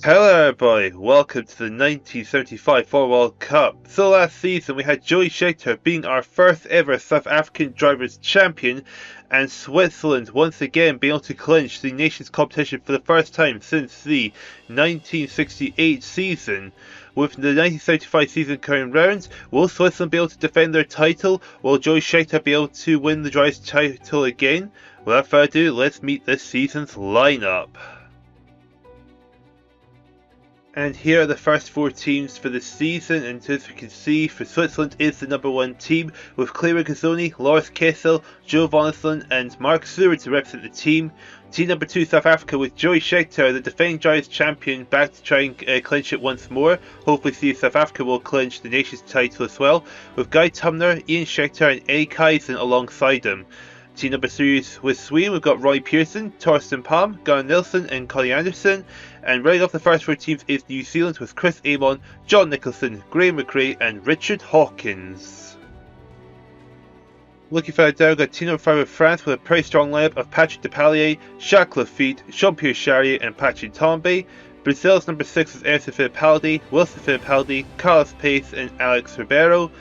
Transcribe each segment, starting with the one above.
Hello everybody, welcome to the 1975 Formula World Cup. So last season we had Jody Schecktar being our first ever South African Drivers' Champion, and Switzerland once again being able to clinch the nations competition for the first time since the 1968 season. With the 1975 season coming round, will Switzerland be able to defend their title? Will Jody Schecktar be able to win the Drivers' title again? Without further ado, let's meet this season's lineup. And here are the first four teams for the season, and as we can see, for Switzerland is the number one team, with Clara Gazzoni, Loris Kessel, Joe Vonneslund and Mark Seward to represent the team. Team number two, South Africa, with Jody Schecktar, the defending Drivers' Champion, back to try and clinch it once more. Hopefully see if South Africa will clinch the nation's title as well, with Guy Tumner, Ian Schecktar and Eddie Kaizen alongside him. Team number three is with Sweden, we've got Roy Pearson, Torsten Palm, Gunnar Nilsson and Connie Anderson. And rounding off the first four teams is New Zealand with Chris Amon, John Nicholson, Graham McRae and Richard Hawkins. Looking further down, we've got Team number 5 with France with a pretty strong lineup of Patrick Depailler, Jacques Lafitte, Jean-Pierre Charrier and Patrick Tambay. Brazil's number 6 is Emerson Fittipaldi, Wilson Fittipaldi, Carlos Pace and Alex Ribeiro.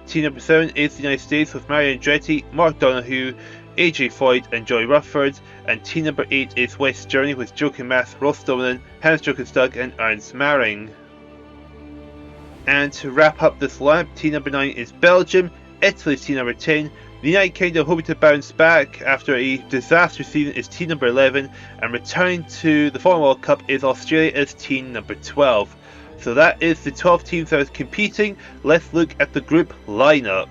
Team number 7 is the United States with Mario Andretti, Mark Donoghue, AJ Foyt and Joey Rufford, and team number 8 is West Germany with Joachim Math, Ross Domanen, Hans-Jochen Stuck and Ernst Maring. And to wrap up this lineup, team number 9 is Belgium, Italy's team number 10, the United Kingdom hoping to bounce back after a disastrous season is team number 11, and returning to the Formula World Cup is Australia as team number 12. So that is the 12 teams that are competing. Let's look at the group lineup.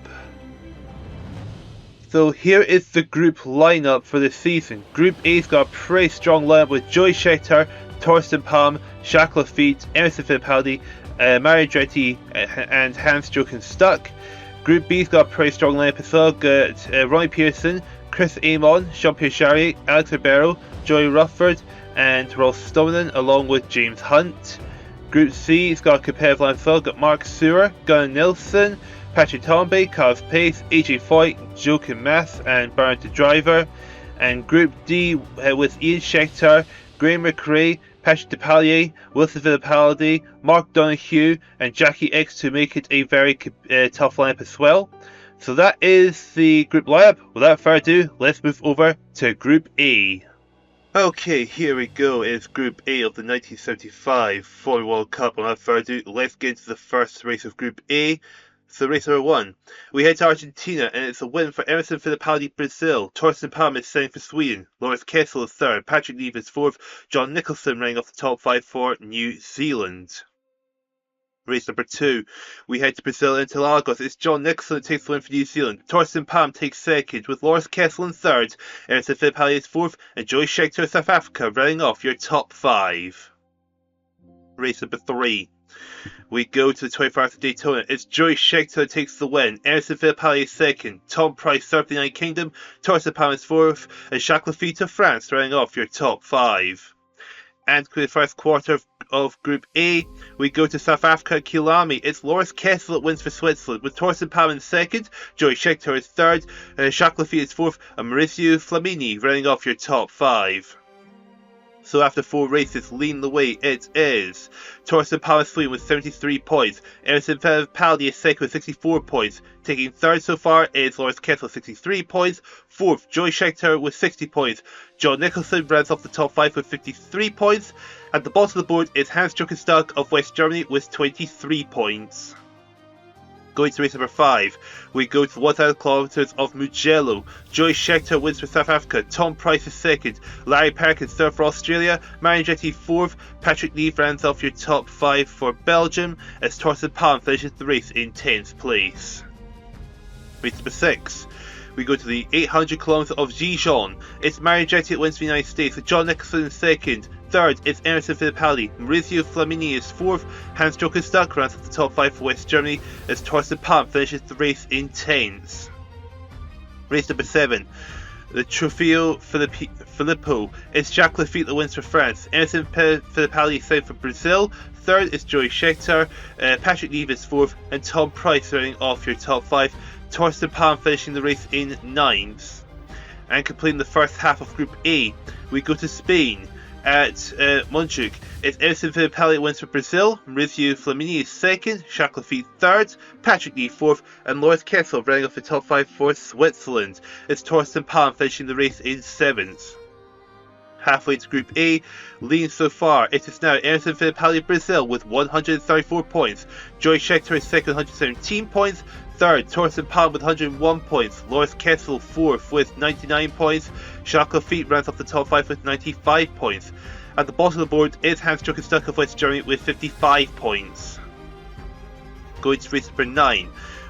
So here is the group lineup for the season. Group A's got a pretty strong lineup with Jody Schecktar, Torsten Palm, Jacques Lafitte, Emerson Fittipaldi, Mario Andretti and Hans-Jochen Stuck. Group B's got a pretty strong lineup as well. Got Roy Pearson, Chris Amon, Jean-Pierre Charrier, Alex Ribeiro, Joey Rufford and Ross Domanen along with James Hunt. Group C's got a competitive lineup as well. Got Mark Seward, Gunnar Nilsson, Patrick Tambay, Carlos Pace, AJ Foyt, Joachim Math and Barrett the Driver. And Group D with Ian Schecktar, Graham McRae, Patrick Depailler, Wilson Fittipaldi, Mark Donoghue and Jackie X to make it a very tough lineup as well. So that is the group lineup. Without further ado, let's move over to Group A. Okay, here we go. It's Group A of the 1975 Formula World Cup. Without further ado, let's get into the first race of Group A. So race number 1. We head to Argentina and it's a win for Emerson Fittipaldi, Brazil. Torsten Palm is second for Sweden. Loris Kessel is third. Patrick Neve is fourth. John Nicholson running off the top 5 for New Zealand. Race number 2. We head to Brazil Interlagos. It's John Nicholson that takes the win for New Zealand. Torsten Palm takes second with Loris Kessel in third. Emerson Fittipaldi is fourth and Jody Schecktar of South Africa running off your top 5. Race number 3. We go to the 24 Hours of Daytona. It's Jody Schecktar that takes the win. Emerson Fittipaldi is second. Tom Price third for the United Kingdom. Torsten Palm is fourth. And Jacques Lafitte of France running off your top 5. And for the first quarter of Group A, we go to South Africa at Kilami. It's Loris Kessel that wins for Switzerland, with Torsten Palm in second, Jody Schecktar is third, Jacques Lafitte is fourth, and Maurizio Flamini running off your top 5. So after 4 races leading the way, it is Torsten Palm is leading with 73 points, Emerson Fittipaldi is second with 64 points, taking third so far is Loris Kessel with 63 points, fourth Jody Schecktar with 60 points, John Nicholson rounds off the top 5 with 53 points, at the bottom of the board is Hans-Jochen Stuck of West Germany with 23 points. Going to race number 5, we go to the 1,000 kilometers of Mugello. Jody Schecktar wins for South Africa, Tom Price is second, Larry Perkins third for Australia, Mario Andretti fourth, Patrick Neve rounds off your top 5 for Belgium, as Torsten Palm finishes the race in 10th place. Race number 6. We go to the 800 kilometers of Gijón. It's Mario Andretti that wins for the United States, with John Nicholson in second. Third is Emerson Fittipaldi. Maurizio Flamini is fourth. Hans-Jochen Stuck rounds off the top 5 for West Germany, as Torsten Palm finishes the race in 10th. Race number 7. The Trofeo Filippo. It's Jacques Lafitte that wins for France. Emerson Fittipaldi is second for Brazil. Third is Jody Schecktar. Patrick Neve is fourth. And Tom Price running off your top 5. Torsten Palm finishing the race in 9th. And completing the first half of Group A, we go to Spain. At Montjuic, it's Edson Fittipaldi wins for Brazil, Maurizio Flamini is second, Jacques Lafitte third, Patrick Neve fourth, and Loris Kessel rounding off the top 5 for Switzerland. It's Torsten Palm finishing the race in 7th. Halfway to Group A, leading so far, it is now Edson Fittipaldi Brazil with 134 points, Jody Schecktar is second with 117 points, third, Torsten Palm with 101 points, Loris Kessel fourth with 99 points, Jacques Lafitte rounds off the top 5 with 95 points. At the bottom of the board is Hans-Jochen Stuck of West Germany with 55 points. Going to race number 9,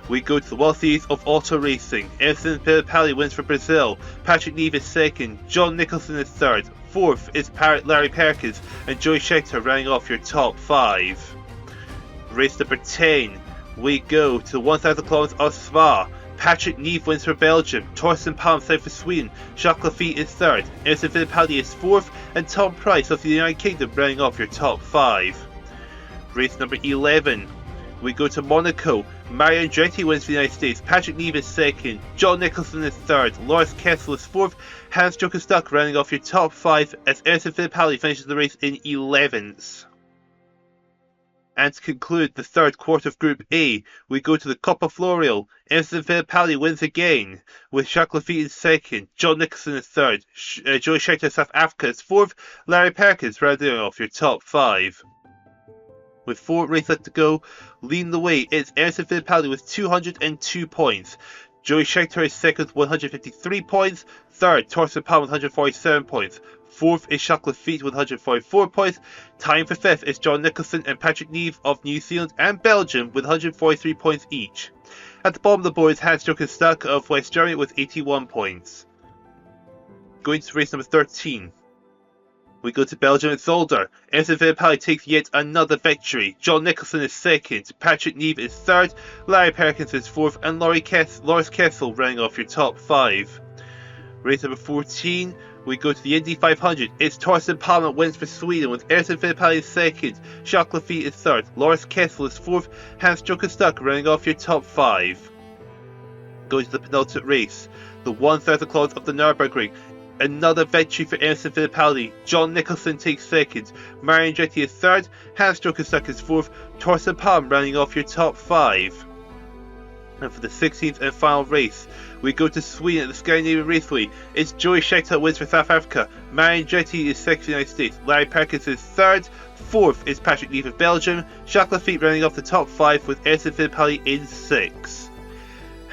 we go to the World Series of Auto Racing. Edson Fittipaldi wins for Brazil, Patrick Neve is second, John Nicholson is third, fourth is Larry Perkins, and Jody Schecktar rounding off your top 5. Race number 10, we go to the 1,000 kilometers of Spa. Patrick Neve wins for Belgium, Torsten Palm third for Sweden, Jacques Lafitte is third, Edson Fittipaldi is fourth, and Tom Price of the United Kingdom rounding off your top 5. Race number 11, we go to Monaco. Mario Andretti wins for the United States, Patrick Neve is second, John Nicholson is third, Loris Kessel is fourth, Hans-Jochen Stuck rounding off your top 5 as Edson Fittipaldi finishes the race in 11th. And to conclude the third quarter of Group A, we go to the Copa Floreal. Edson Fittipaldi wins again, with Jacques Lafitte in second, John Nicholson is third, Jody Schecktar South Africa is fourth, Larry Perkins rounding off your top 5. With 4 races left to go, leading the way it's Edson Fittipaldi with 202 points. Jody Schecktar is second with 153 points, third Torsten Palm with 147 points, fourth is Jacques Lafitte with 144 points, tying for fifth is John Nicholson and Patrick Neve of New Zealand and Belgium with 143 points each. At the bottom of the board is Hans-Jochen Stuck of West Germany with 81 points. Going to race number 13. We go to Belgium at Zolder. Edson Fittipaldi takes yet another victory. John Nicholson is second, Patrick Neve is third, Larry Perkins is fourth, and Loris Kessel rounding off your top 5. Race number 14, we go to the Indy 500. It's Torsten Palm that wins for Sweden with Edson Fittipaldi second, Jacques Lafitte is third, Loris Kessel is fourth, Hans-Jochen Stuck rounding off your top 5. Going to the penultimate race, the 1,000 kilometers of the Nürburgring. Another victory for Edson Fittipaldi. John Nicholson takes second, Mario Andretti is third, Hans-Jochen Stuck is fourth, Torsten Palm rounding off your top 5. And for the 16th and final race, we go to Sweden at the Scandinavian Raceway. It's Jody Schecktar that wins for South Africa, Mario Andretti is second for the United States, Larry Perkins is third, fourth is Patrick Neve of Belgium, Jacques Lafitte rounding off the top 5 with Edson Fittipaldi in 6.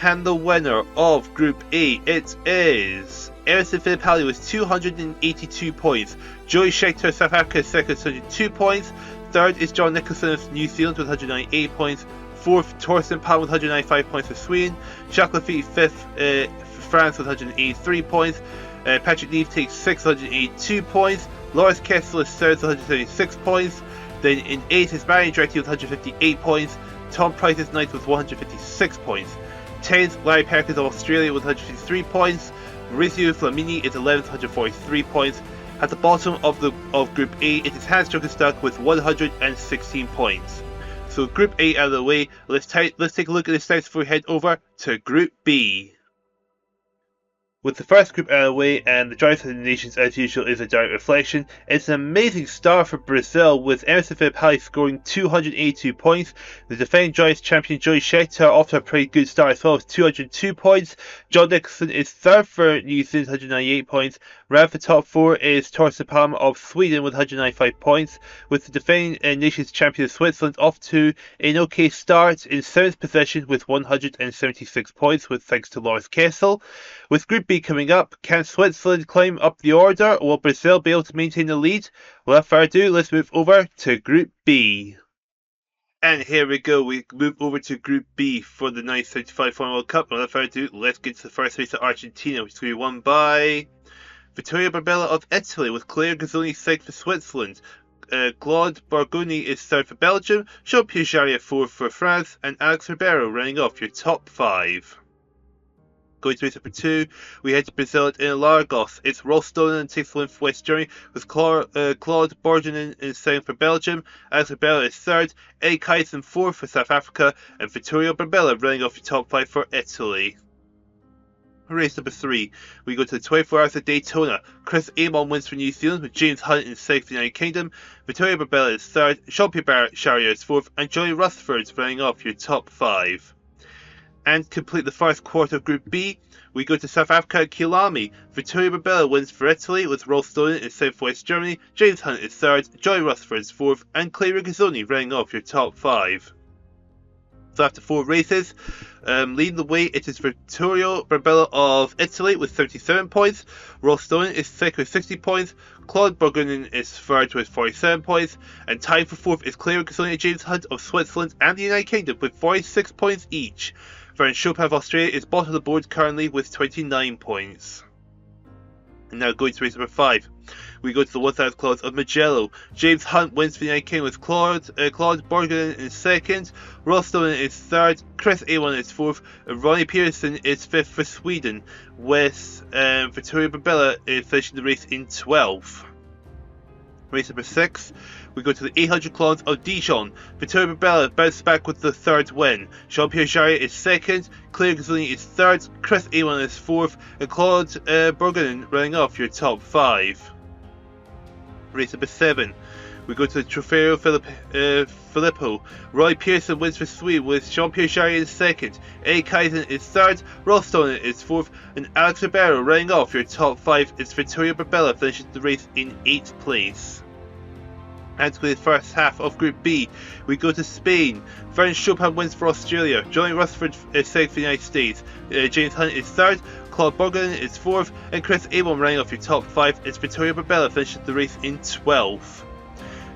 And the winner of Group A, it is Edson Fittipaldi with 282 points. Jody Schecktar South Africa is second with 102 points. Third is John Nicholson of New Zealand with 198 points. Fourth, Torsten Palm with 195 points for Sweden. Jacques Lafitte fifth for France with 183 points. Patrick Neve takes 682 points. Loris Kessel is third with 176 points. Then in 8th is Mario Andretti with 158 points. Tom Price is 9th with 156 points. 10th, Larry Perkins of Australia with 153 points. Maurizio Flamini is 11th, 143 points. At the bottom of Group A, it is Hans-Jochen Stuck with 116 points. So Group A out of the way, let's take a look at the stats before we head over to Group B. With the first group out of the way and the Drivers of the Nations as usual is a direct reflection, it's an amazing start for Brazil with Edson Fittipaldi scoring 282 points. The defending Drivers champion Jody Schecktar off to a pretty good start as well with 202 points. John Nicholson is third for New Zealand, 198 points. Round for top 4 is Torsten Palm of Sweden with 195 points, with the defending Nations champion of Switzerland off to an okay start in 7th position with 176 points, with thanks to Loris Kessel. With Group B coming up, can Switzerland climb up the order, or will Brazil be able to maintain the lead? Without further ado, let's move over to Group B. And here we go, we move over to Group B for the 1975 Formula World Cup. Without further ado, let's get to the first race at Argentina, which is going to be won by Vittorio Barbella of Italy, with Claire Gazzoni second for Switzerland. Claude Borgoni is third for Belgium, Jean-Pierre Jarier fourth for France, and Alex Ribeiro rounding off your top 5. Going to race number 2, we head to Brazil at Interlagos. It's Rolf Stonen takes the win for West Germany, with Claude Borginen in second for Belgium, Alex Ribeiro is third, Eddie Kaizen fourth for South Africa, and Vittorio Barbella rounding off your top 5 for Italy. Race number 3, we go to the 24 Hours of Daytona. Chris Amon wins for New Zealand with James Hunt in 6th for the United Kingdom. Vittorio Barbella is 3rd, Jean-Pierre Charrier is 4th, and Johnny Rutherford running off your top 5. And complete the first quarter of Group B, we go to South Africa at Kilami. Vittorio Barbella wins for Italy with Rolf Stonen in Southwest Germany. James Hunt is 3rd, Johnny Rutherford is 4th, and Clay Regazzoni running off your top 5. So after 4 races, leading the way, it is Vittorio Barbella of Italy with 37 points. Rolf Stonen is 2nd with 60 points. Claude Burgonen is 3rd with 47 points. And tied for 4th is Clay Regazzoni and James Hunt of Switzerland and the United Kingdom with 46 points each. Vern Chopin of Australia is bottom of the board currently with 29 points. And now going to race number 5. We go to the 1000 clause of Mugello. James Hunt wins for the United Kingdom with Claude Borgen in 2nd. Ross Stonen is 3rd. Chris Amon is 4th. And Ronnie Pearson is 5th for Sweden, with Vittorio Barbella finishing the race in 12th. Race number 6, we go to the 800 clause of Dijon. Vittorio Barbella bounced back with the 3rd win. Jean-Pierre Charrier is 2nd, Claire Gazzoni is 3rd, Chris Amon is 4th, and Claude Burgonen running off your top 5. Race number 7, we go to the Trofeo Filippo. Roy Pearson wins for Sweden with Jean-Pierre Charrier in 2nd, Eddie Kaizen is 3rd, Ross Stonen is 4th, and Alex Ribeiro running off your top 5 is Vittorio Barbella finishing the race in 8th place. And to the first half of Group B, we go to Spain. Vern Chopin wins for Australia. Johnny Rutherford is 6th for the United States. James Hunt is 3rd. Claude Burgonen is 4th. And Chris Amon running off your top 5 is Vittorio Barbella finishing the race in 12th.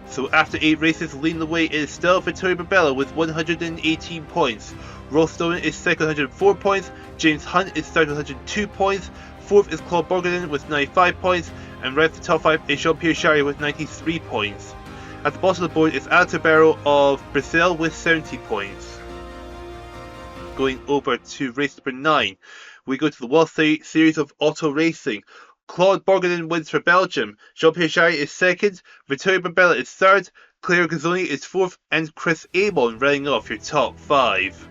So after 8 races, leading the way is still Vittorio Barbella with 118 points. Rolf Stonen is 2nd with 104 points. James Hunt is 3rd with 102 points. 4th is Claude Burgonen with 95 points. And right for the top 5 is Jean-Pierre Charrier with 93 points. At the bottom of the board is Alex Ribeiro of Brazil with 70 points. Going over to race number 9, we go to the World Series of Auto Racing. Claude Burgonen wins for Belgium. Jean-Pierre Charrier is 2nd, Vittorio Barbella is 3rd, Claire Gazzoni is 4th, and Chris Amon running off your top 5.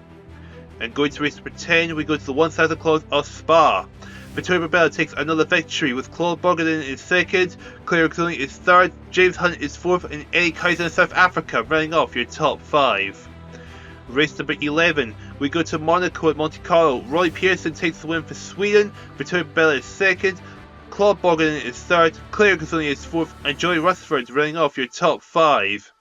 And going to race number 10, we go to the 1000 clause of Spa. Vittorio Barbella takes another victory with Claude Burgonen in 2nd, Claire Gazzoni is 3rd, James Hunt is 4th, and Eddie Kaizen of South Africa running off your top 5. Race number 11, we go to Monaco at Monte Carlo. Roy Pearson takes the win for Sweden, Vittorio Barbella is 2nd, Claude Burgonen is 3rd, Claire Gazzoni is 4th, and Joey Rutherford running off your top 5.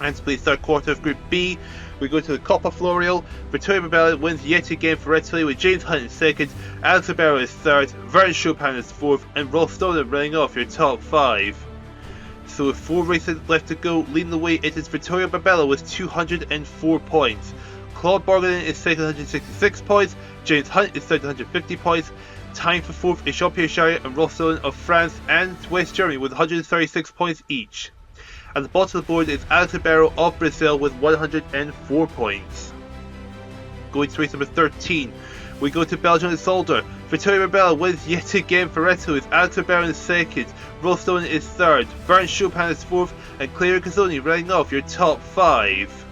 And to play the third quarter of Group B, we go to the Coppa Florio. Vittorio Barbella wins yet again for Italy with James Hunt in 2nd, Alex Ribeiro is 3rd, Vern Chopin is 4th, and Rolf Stonen running off your top 5. So with 4 races left to go, leading the way it is Vittorio Barbella with 204 points. Claude Burgonen is 2nd with 166 points, James Hunt is 3rd with 150 points, tying for 4th is Jean-Pierre Charrier and Rolf Stonen of France and West Germany with 136 points each. At the bottom of the board is Alex Ribeiro of Brazil with 104 points. Going to race number 13, we go to Belgium at Zolder. Vittorio Barbella wins yet again for Italy with Alex Ribeiro in 2nd, Rolf Stonen is 3rd, Vern Chopin is 4th, and Claire Gazzoni running off your top 5.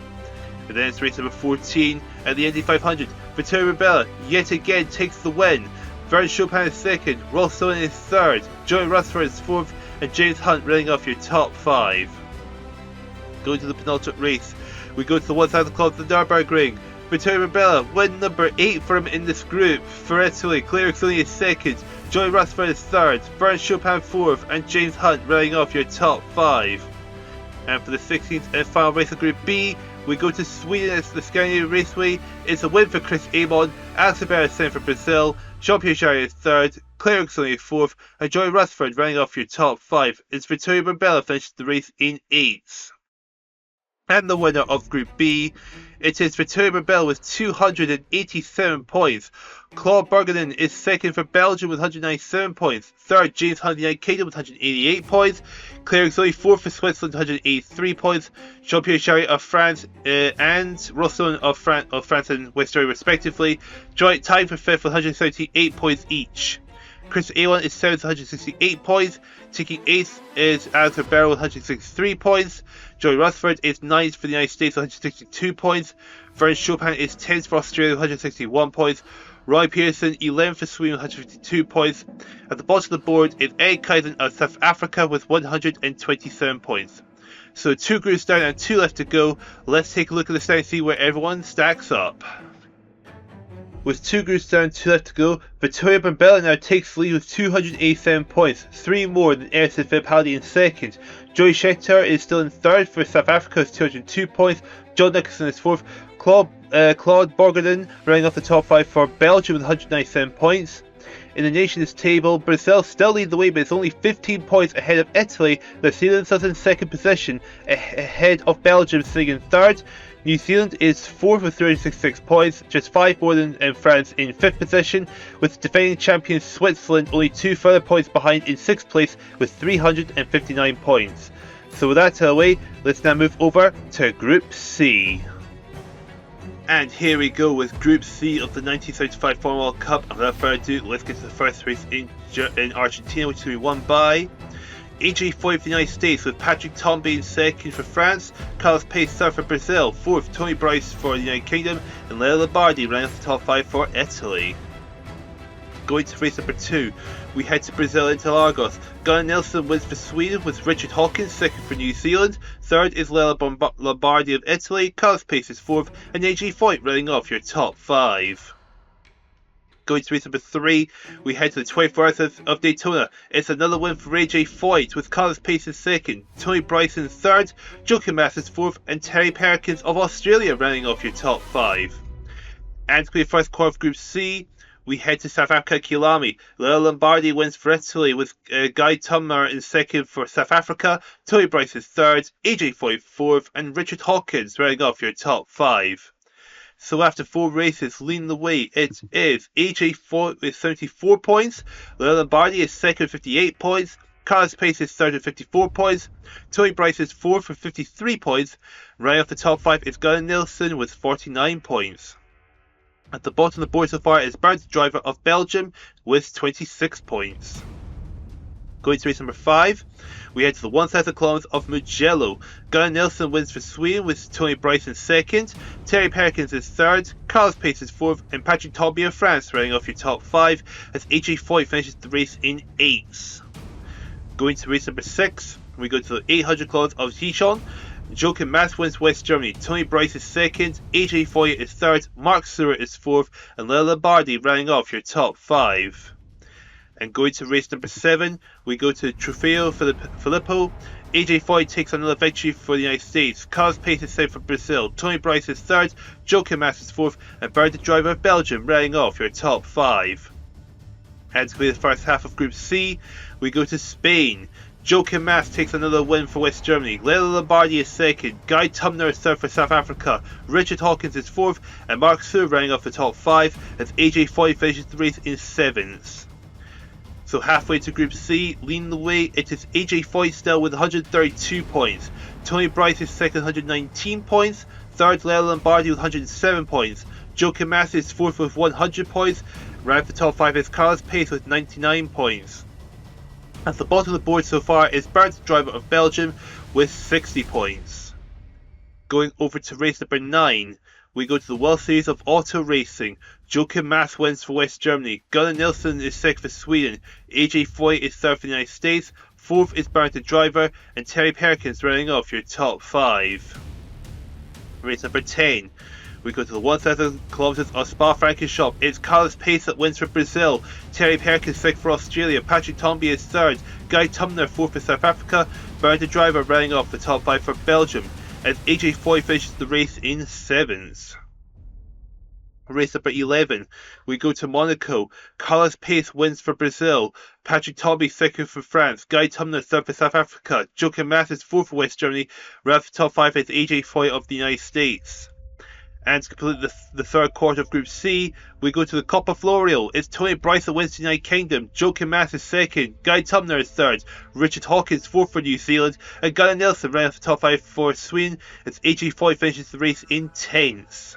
And then it's race number 14 at the Indy 500. Vittorio Barbella yet again takes the win. Vern Chopin is 2nd, Rolf Stonen is 3rd, Joey Rutherford is 4th, and James Hunt running off your top 5. Going to the penultimate race, we go to the 1000 club of the Nürburgring. Vittorio Barbella, win number 8 for him in this group. For Italy, Claire Gazzoni is 2nd, Joey Rutherford is 3rd, Vern Chopin 4th, and James Hunt running off your top 5. And for the 16th and final race of Group B, we go to Sweden as the Scandinavian Raceway. It's a win for Chris Amon, Alex Ribeiro is 2nd for Brazil, Jean-Pierre Charrier is 3rd, Claire Gazzoni is 4th, and Joey Rutherford running off your top 5. It's Vittorio Barbella finished the race in 8th. And the winner of Group B, it is Vittorio Barbella with 287 points. Claude Burgonen is 2nd for Belgium with 197 points. 3rd, James Hunt of the United Kingdom with 188 points. Claire Gazzoni 4th for Switzerland with 183 points. Jean-Pierre Charrier of France and Rolf Stonen of France and West Germany respectively. Joint tied for 5th with 178 points each. Chris Amon is 7th with 168 points. Taking 8th is Alex Ribeiro with 163 points. Joey Rutherford is 9th for the United States with 162 points. Vern Chopin is 10th for Australia with 161 points. Roy Pearson 11th for Sweden with 152 points. At the bottom of the board is Erik Kaisen of South Africa with 127 points. So 2 groups down and 2 left to go. Let's take a look at the standings and see where everyone stacks up. With 2 groups down, 2 left to go, Victoria Brambilla now takes the lead with 287 points, 3 more than Ersin Fittipaldi in second. Jody Schecktar is still in third for South Africa with 202 points. John Nicholson is fourth. Claude Borgerden running off the top 5 for Belgium with 197 points. In the nations table, Brazil still lead the way, but it's only 15 points ahead of Italy. New Zealand is in second position, ahead of Belgium sitting in third. New Zealand is fourth with 366 points, just 5 more than France in 5th position, with defending champion Switzerland only 2 further points behind in 6th place with 359 points. So with that out of the way, let's now move over to Group C. And here we go with Group C of the 1975 Formula World Cup. And without further ado, let's get to the first race in Argentina, which will be won by AJ4 of the United States, with Patrick Tambay in second for France, Carlos Pace third for Brazil, fourth Tony Bryce for the United Kingdom, and Leo Lombardi running off the top 5 for Italy. Going to race number 2, we head to Brazil into Lagos. Gunnar Nelson wins for Sweden, with Richard Hawkins second for New Zealand, third is Leo Lombardi of Italy, Carlos Pace is fourth, and AJ Foyt running off your top 5. Going to race number 3, we head to the 24th of Daytona. It's another win for AJ Foyt, with Carlos Pace in second, Tony Bryson in third, Jochen Mass fourth, and Terry Perkins of Australia running off your top 5. And to the first quarter of Group C, we head to South Africa Kilami. Leo Lombardi wins for Italy, with Guy Tumner in second for South Africa, Tony Bryson third, AJ Foyt fourth, and Richard Hawkins running off your top 5. So after 4 races leading the way, it is AJ Foyt with 74 points, Leo Lombardi is second with 58 points, Carlos Pace is third with 54 points, Tony Bryce is fourth with 53 points, right off the top 5 is Gunnar Nelson with 49 points. At the bottom of the board so far is Bernd Driver of Belgium with 26 points. Going to race number 5, we head to the 1,000 kilometers of Mugello. Gunnar Nelson wins for Sweden, with Tony Bryson second, Terry Perkins is third, Carlos Pace is fourth, and Patrick Tambay of France running off your top 5 as AJ Foyt finishes the race in 8th. Going to race number 6, we go to the 800 kilometers of Gijón. Jochen Mass wins West Germany, Tony Bryce is second, AJ Foyt is third, Mark Stewart is fourth, and Leo Lombardi running off your top 5. And going to race number 7, we go to Trofeo Filippo. AJ Foyt takes another victory for the United States, Carlos Pace is second for Brazil, Tony Bryce is third, Jochen Mass is fourth, and Bernd Driver of Belgium running off your top 5. And to the first half of Group C, we go to Spain. Jochen Mass takes another win for West Germany, Leo Lombardi is second, Guy Tumner is third for South Africa, Richard Hawkins is fourth, and Mark Stewart running off the top 5 as AJ Foyt finishes the race in 7th. So halfway to Group C, leading the way, it is AJ Foyt still with 132 points, Tony Bryce is second with 119 points, third Leo Lombardi with 107 points, Jochen Mass is fourth with 100 points, right at the top 5 is Carlos Pace with 99 points. At the bottom of the board so far is Bernd Driver of Belgium with 60 points. Going over to race number 9, we go to the World Series of Auto Racing. Jochen Mass wins for West Germany, Gunnar Nelson is second for Sweden, AJ Foyt is third for the United States, fourth is Bernd Driver, and Terry Perkins running off your top 5. Race number 10. We go to the 1,000 kilometers of Spa-Francorchamps. It's Carlos Pace that wins for Brazil, Terry Perkins second for Australia, Patrick Tambay is third, Guy Tumner fourth for South Africa, Bernd Driver running off the top 5 for Belgium, as AJ Foyt finishes the race in 7th. Race number 11, we go to Monaco. Carlos Pace wins for Brazil, Patrick Tambay second for France, Guy Tumner third for South Africa, Jochen Mass is fourth for West Germany, right off the top 5 is AJ Foyt of the United States. And to complete the third quarter of Group C, we go to the Copa Florio. It's Tony Bryce that wins the United Kingdom, Jochen Mass is second, Guy Tumner is third, Richard Hawkins fourth for New Zealand, and Gunnar Nelson running off the top 5 for Sweden as AJ Foyt finishes the race in 10th.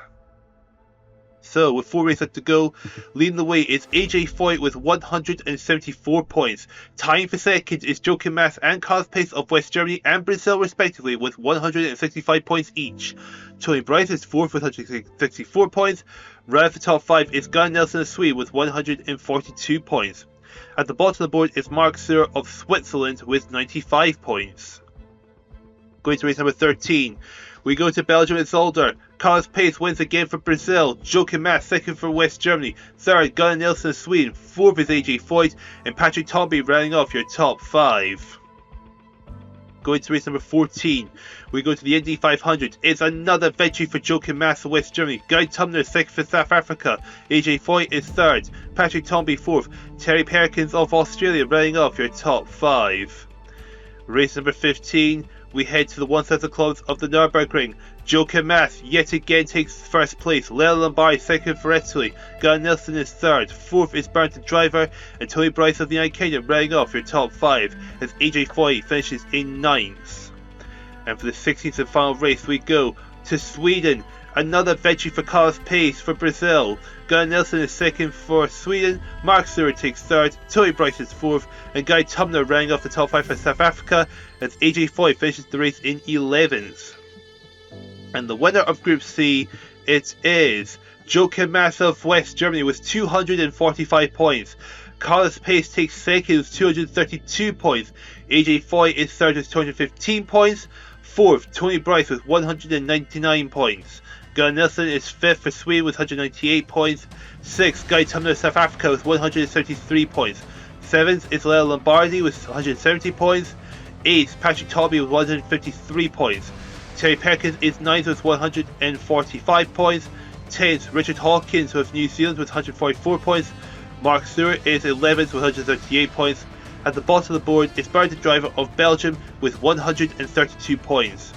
So, with 4 races left to go, leading the way is AJ Foyt with 174 points. Tying for second is Joachim Mass and Carlos Pace of West Germany and Brazil respectively with 165 points each. Tony Bryce is 4th with 164 points. Right at the top 5 is Gunnar Nelson of Sweden with 142 points. At the bottom of the board is Mark Suhr of Switzerland with 95 points. Going to race number 13. We go to Belgium at Zolder. Carlos Pace wins again for Brazil. Joachim Mass second for West Germany. Third, Gunnar Nelson of Sweden. Fourth is AJ Foyt. And Patrick Tomby rounding off your top 5. Going to race number 14. We go to the Indy 500. It's another victory for Joachim Mass of West Germany. Guy Tumner second for South Africa. AJ Foyt is third. Patrick Tomby fourth. Terry Perkins of Australia rounding off your top 5. Race number 15. We head to the 1,000 clubs of the Nürburgring. Joachim Mass yet again takes first place. Leo Lombardi second for Italy. Gunnar Nelson is third. Fourth is Barrington Driver. And Tony Bryce of the United Kingdom rounding off your top 5 as AJ Foyt finishes in 9th. And for the 16th and final race we go to Sweden. Another victory for Carlos Pace for Brazil. Gunnar Nelson is second for Sweden. Mark Suhr takes third. Tony Bryce is fourth. And Guy Tumner rounding off the top 5 for South Africa as AJ Foyt finishes the race in 11th. And the winner of Group C, it is Joachim Mass of West Germany with 245 points. Carlos Pace takes second with 232 points. AJ Foyt is third with 215 points. Fourth, Tony Bryce with 199 points. Gunnar Nelson is 5th for Sweden with 198 points. 6th, Guy Tumner of South Africa with 173 points. 7th is Leo Lombardi with 170 points. 8th, Patrick Tomby with 153 points. Terry Perkins is 9th with 145 points. 10th, Richard Hawkins of New Zealand with 144 points. Mark Suhr is 11th with 138 points. At the bottom of the board is Barrington Driver of Belgium with 132 points.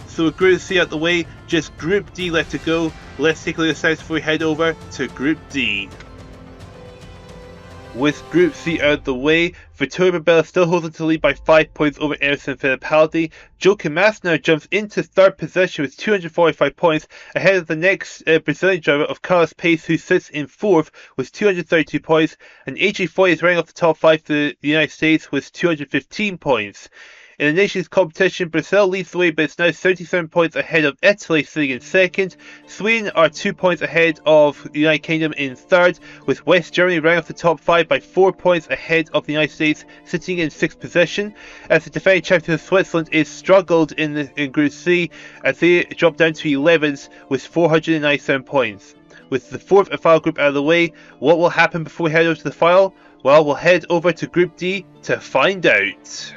So with Group C out the way, just Group D left to go. Let's take a look at the stats before we head over to Group D. With Group C out the way, Vittorio Barbella still holds on to the lead by 5 points over Emerson Fittipaldi. Joachim Mass now jumps into 3rd position with 245 points, ahead of the next Brazilian driver of Carlos Pace, who sits in 4th with 232 points, and AJ Foyt is running off the top 5 for the United States with 215 points. In the nations competition, Brazil leads the way, but it's now 37 points ahead of Italy, sitting in 2nd. Sweden are 2 points ahead of the United Kingdom in 3rd, with West Germany running off the top 5 by 4 points ahead of the United States, sitting in 6th position. As the defending champion of Switzerland is struggled in Group C, as they drop down to 11th with 497 points. With the 4th and final group out of the way, what will happen before we head over to the final? Well, we'll head over to Group D to find out.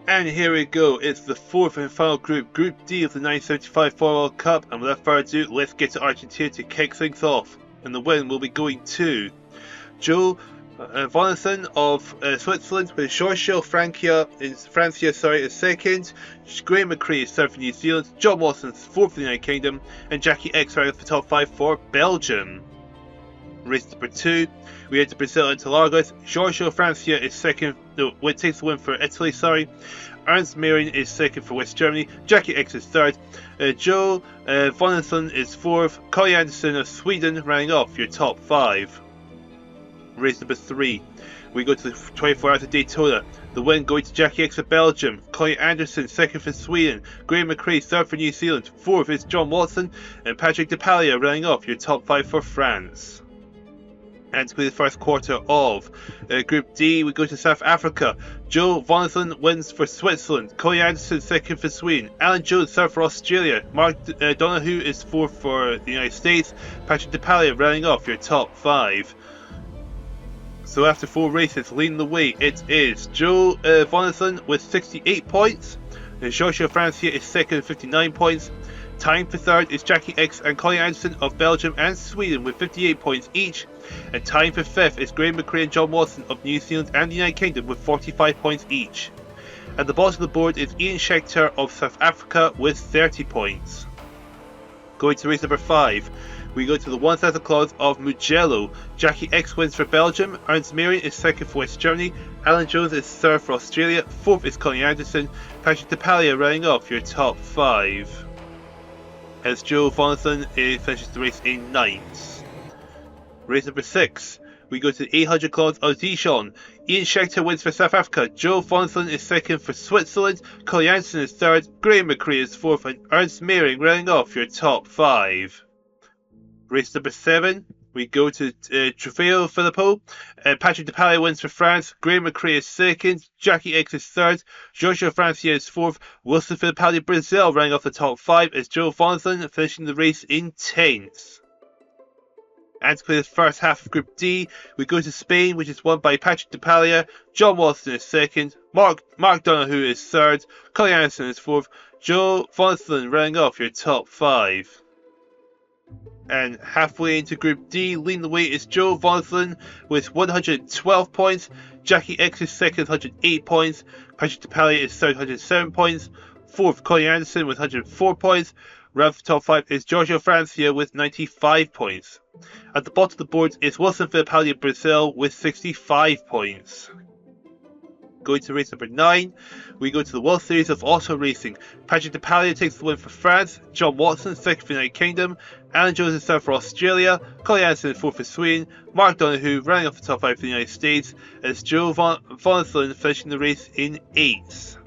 And here we go, it's the 4th and final group, Group D of the 1975 Formula World Cup, and without further ado, let's get to Argentina to kick things off. And the win will be going to Joe Vonnessen of Switzerland, with Giorgio Francia is second, Graham McCree is third for New Zealand, John Watson is fourth for the United Kingdom, and Jackie X rounding off the top 5 for Belgium. Race number 2, we head to Brazil and Interlagos. Giorgio Francia is second, takes the win for Italy, Ernst Mayrin is second for West Germany, Jackie X is third, Joe Vonnessen is fourth, Colin Anderson of Sweden rounding off your top 5. Race number 3, we go to the 24 Hours of Daytona. The win going to Jackie X of Belgium, Colin Anderson second for Sweden, Graham McCree third for New Zealand, fourth is John Watson, and Patrick Depailler rounding off your top 5 for France. And to play the first quarter of Group D, we go to South Africa. Joe Vonnessen wins for Switzerland, Colin Anderson second for Sweden, Alan Jones third for Australia, Mark Donoghue is fourth for the United States, Patrick Depailler rounding off your top 5. So after 4 races, leading the way, it is Joe Vonnessen with 68 points, Giorgio Francia is second with 59 points, tying for third is Jackie X and Colin Anderson of Belgium and Sweden with 58 points each, and tying for 5th is Graham McCree and John Watson of New Zealand and the United Kingdom with 45 points each. At the bottom of the board is Jody Schecktar of South Africa with 30 points. Going to race number 5, we go to the 1,000 claws of Mugello. Jackie X wins for Belgium, Ernst Mayrin is second for West Germany, Alan Jones is third for Australia, fourth is Colin Anderson, Patrick Depailler rounding off your top 5. As Joe Vonnessen finishes the race in 9th. Race number 6. We go to the 800 kilometers of Dijon. Jody Schecktar wins for South Africa. Joe Vonslin is second for Switzerland. Colin Jansen is third. Graham McCree is fourth. And Ernst Meiring rounding off your top 5. Race number 7. We go to Trofeo Filippo. Patrick Depailler wins for France. Graham McCree is second. Jackie X is third. Giorgio Francia is fourth. Wilson Fittipaldi Brazil rounding off the top 5 as Joe Vonslin finishing the race in 10th. And to play the first half of Group D, we go to Spain, which is won by Patrick Depailler. John Watson is second. Mark Donoghue is third. Colin Anderson is fourth. Joe Vonslin rounding off your top 5. And halfway into Group D, leading the way is Joe Vonslin with 112 points. Jackie X is second, 108 points. Patrick Depailler is third, 107 points. Fourth, Colin Anderson with 104 points. Round for top 5 is Giorgio Francia with 95 points. At the bottom of the board is Wilson Fittipaldi of Brazil with 65 points. Going to race number 9, we go to the World Series of Auto Racing. Patrick Depailler takes the win for France. John Watson second for the United Kingdom. Alan Jones is third for Australia. Colin Anderson fourth for Sweden. Mark Donoghue rounding off the top 5 for the United States as Joe Vonslin finishing the race in 8th.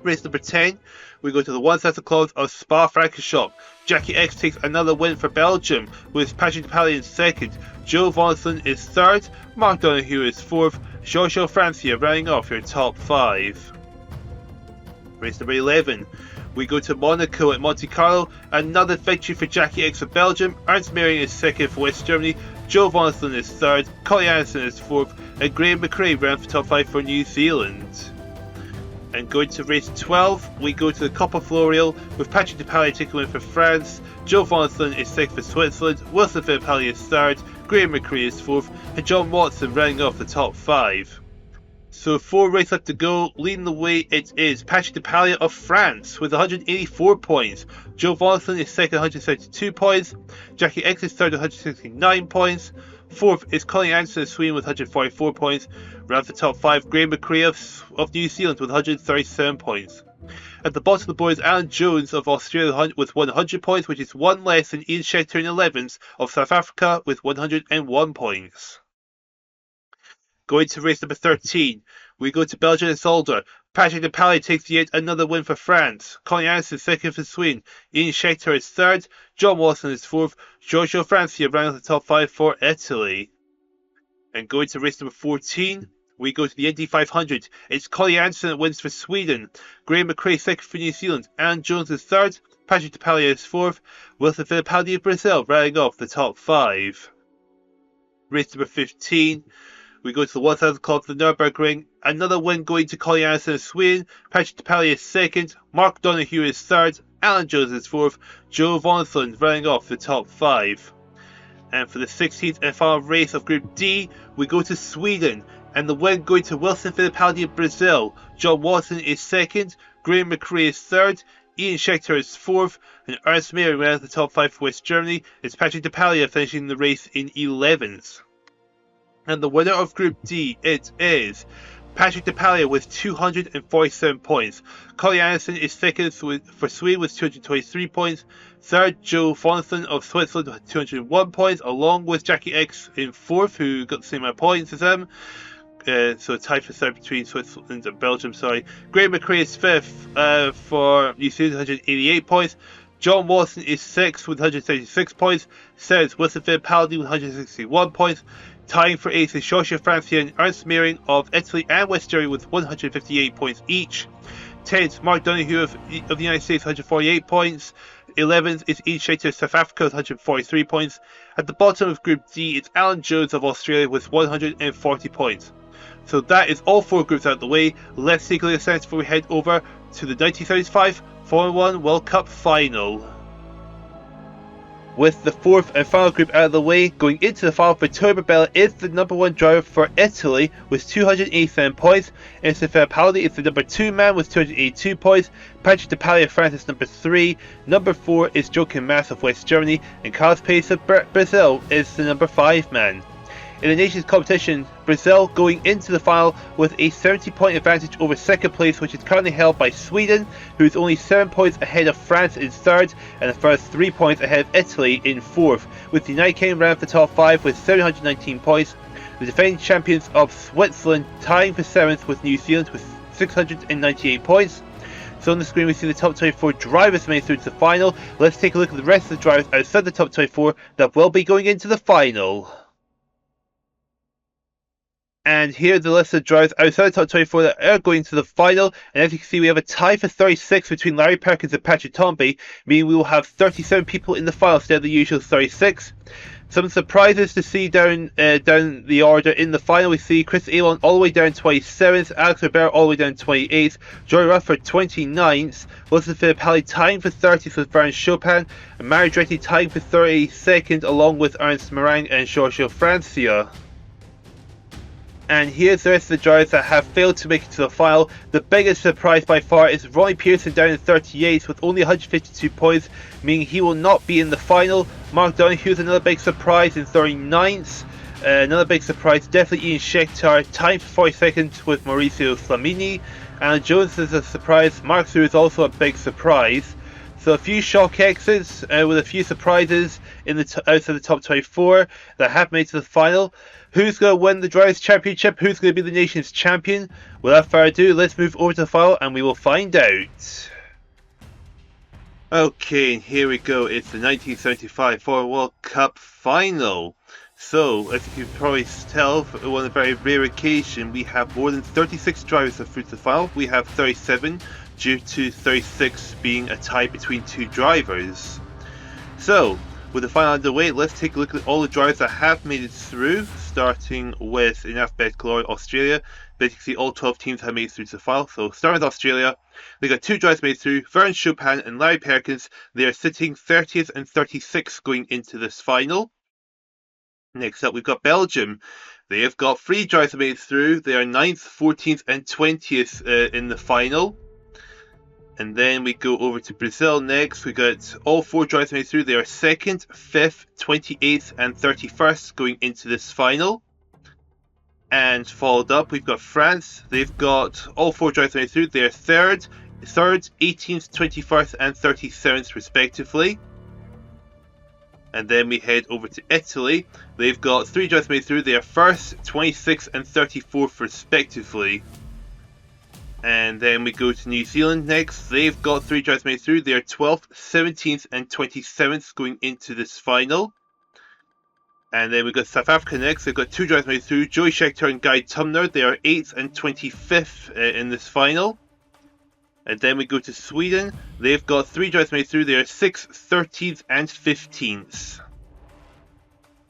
Race number 10, we go to the 1,000 kilometers of Spa-Francorchamps. Jackie X takes another win for Belgium, with Patrick Depailler in second. Joe Vonslin is third. Mark Donoghue is fourth. Giorgio Francia rounding off your top 5. Race number 11, we go to Monaco at Monte Carlo. Another victory for Jackie X of Belgium. Ernst Meiring is second for West Germany. Joe Vonslin is third. Colin Anderson is fourth. And Graham McCree round for top 5 for New Zealand. And going to race 12, we go to the Coppa Floreal with Patrick Depailler taking win for France. Joe Vonslin is second for Switzerland. Wilson Fittipaldi is third. Graham McCree is fourth. And John Watson rounding off the top 5. So 4 races left to go. Leading the way it is Patrick Depailler of France with 184 points. Joe Vonslin is second, 172 points. Jackie X is third, 169 points. Fourth is Colin Anderson of Sweden with 144 points. Round for top 5, Graham McCree of New Zealand with 137 points. At the bottom of the board is Alan Jones of Australia with 100 points, which is one less than Jody Schecktar in 11th of South Africa with 101 points. Going to race number 13, we go to Belgium and Zolder. Patrick Depailler takes yet another win for France. Colin Anderson is second for Sweden. Jody Schecktar is third. John Watson is fourth. Giorgio Francia rounds the top 5 for Italy. And going to race number 14, we go to the Indy 500. It's Colin Anderson that wins for Sweden. Graham McCree second for New Zealand. Alan Jones is third. Patrick Depailler is fourth. Wilson Fittipaldi of Brazil rounding off the top 5. Race number 15, we go to the 1,000 kilometers of the Nürburgring. Another win going to Colin Anderson of Sweden. Patrick Depailler is second. Mark Donoghue is third. Alan Jones is fourth. Joe Vonslin rounding off the top 5. And for the 16th and final race of Group D, we go to Sweden. And the win going to Wilson Fittipaldi of Brazil. John Watson is second. Graham McCree is third. Jody Schecktar is fourth. And Ernst Meiring rounds the top 5 for West Germany. It's Patrick Depailler finishing the race in 11th. And the winner of Group D, it is Patrick Depailler with 247 points. Colin Anderson is second for Sweden with 223 points. Third, Joe Vonslin of Switzerland with 201 points, along with Jackie X in fourth, who got the same amount of points as him. So tied for third between Switzerland and Belgium, Graham McCree is fifth for New Zealand, 188 points. John Watson is sixth with 136 points. Seventh, Wilson Fittipaldi with 161 points. Tying for 8th is Giorgio Francia and Ernst Meiring of Italy and West Germany with 158 points each. 10th, Mark Donoghue of the United States, 148 points. 11th is Jody Schecktar of South Africa with 143 points. At the bottom of Group D, it's Alan Jones of Australia with 140 points. So that is all 4 groups out of the way. Let's take a look at the before we head over to the 1975 Formula 1 World Cup Final. With the 4th and final group out of the way, going into the final for Vittorio Barbella is the number 1 driver for Italy with 287 points. Enzo Fittipaldi is the number 2 man with 282 points. Patrick Depailler of France is number 3. Number 4 is Joachim Mass of West Germany. And Carlos Pace of Brazil is the number 5 man. In the nations competition, Brazil going into the final with a 70-point advantage over second place, which is currently held by Sweden, who is only 7 points ahead of France in third, and the first 3 points ahead of Italy in fourth, with the United Kingdom round for the top 5 with 719 points. The defending champions of Switzerland tying for 7th with New Zealand with 698 points. So on the screen we see the top 24 drivers made through to the final. Let's take a look at the rest of the drivers outside the top 24 that will be going into the final. And here are the list of drivers outside the top 24 that are going to the final. And as you can see, we have a tie for 36 between Larry Perkins and Patrick Tambay, meaning we will have 37 people in the final instead of the usual 36. Some surprises to see down the order in the final. We see Chris Alon all the way down 27th, Alex Ribeiro all the way down 28th, Joey Rutherford 29th, Wilson Fittipaldi tying for 30th with Bernd Chopin, and Mario Andretti tying for 32nd along with Ernst Marang and Giorgio Francia. And here's the rest of the drivers that have failed to make it to the final. The biggest surprise by far is Ronnie Pearson down in 38th with only 152 points, meaning he will not be in the final. Mark Donohue's another big surprise in 39th. Another big surprise, definitely Ian Schecktar, tying for 42nd with Maurizio Flamini. Alan Jones is a surprise. Mark Suhr is also a big surprise. So a few shock exits with a few surprises in the outside the top 24 that have made to the final. Who's going to win the Drivers' Championship? Who's going to be the nation's champion? Without further ado, let's move over to the final and we will find out. Okay, and here we go. It's the 1975 Formula World Cup final. So, as you can probably tell, on a very rare occasion, we have more than 36 drivers that are through to the final. We have 37, due to 36 being a tie between two drivers. So, with the final underway, let's take a look at all the drivers that have made it through, starting with in alphabetical order Australia. Basically, all 12 teams have made it through to the final. So, starting with Australia, they got two drivers made through, Bernd Chopin and Larry Perkins. They are sitting 30th and 36th going into this final. Next up, we've got Belgium. They have got three drivers made it through. They are 9th, 14th, and 20th in the final. And then we go over to Brazil next. We got all four drivers made through. They are 2nd, 5th, 28th, and 31st going into this final. And followed up, we've got France. They've got all four drivers made through. They are 3rd, 18th, 21st, and 37th respectively. And then we head over to Italy. They've got three drivers made through. They are 1st, 26th, and 34th respectively. And then we go to New Zealand next. They've got three drivers made through. They are 12th, 17th, and 27th going into this final. And then we got South Africa next. They've got two drivers made through. Jody Schecktar and Guy Tumner. They are 8th and 25th in this final. And then we go to Sweden. They've got three drivers made through. They are 6th, 13th, and 15th.